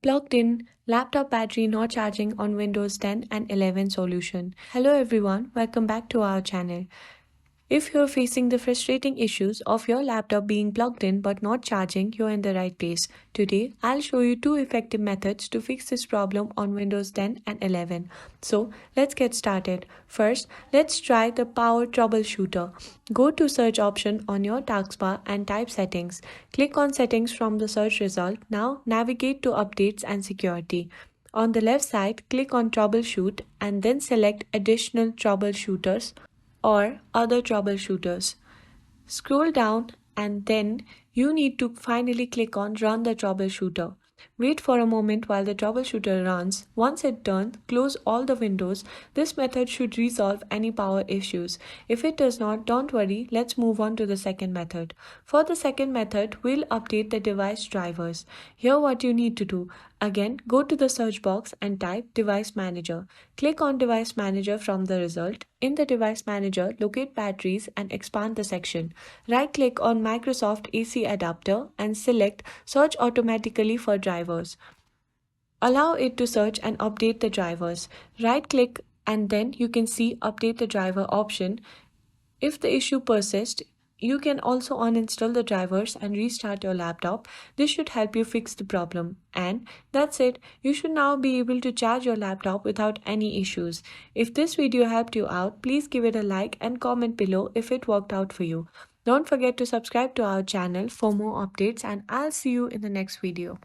Plugged in laptop battery not charging on Windows 10 and 11 solution. Hello everyone, welcome back to our channel. If you're facing the frustrating issues of your laptop being plugged in but not charging, you're in the right place. Today, I'll show you two effective methods to fix this problem on Windows 10 and 11. So, let's get started. First, let's try the power troubleshooter. Go to search option on your taskbar and type settings. Click on settings from the search result. Now, navigate to updates and security. On the left side, click on troubleshoot and then select additional troubleshooters or other troubleshooters. Scroll down and then you need to finally click on Run the Troubleshooter. Wait for a moment while the troubleshooter runs. Once it done, close all the windows. This method should resolve any power issues. If it does not, don't worry, let's move on to the second method. For the second method, we'll update the device drivers. Here what you need to do. Again, go to the search box and type Device Manager. Click on Device Manager from the result. In the Device Manager, locate batteries and expand the section. Right-click on Microsoft AC adapter and select Search automatically for drivers. Allow it to search and update the drivers. Right-click and then you can see Update the Driver option. If the issue persists, you can also uninstall the drivers and restart your laptop. This should help you fix the problem. And that's it. You should now be able to charge your laptop without any issues. If this video helped you out, please give it a like and comment below if it worked out for you. Don't forget to subscribe to our channel for more updates and I'll see you in the next video.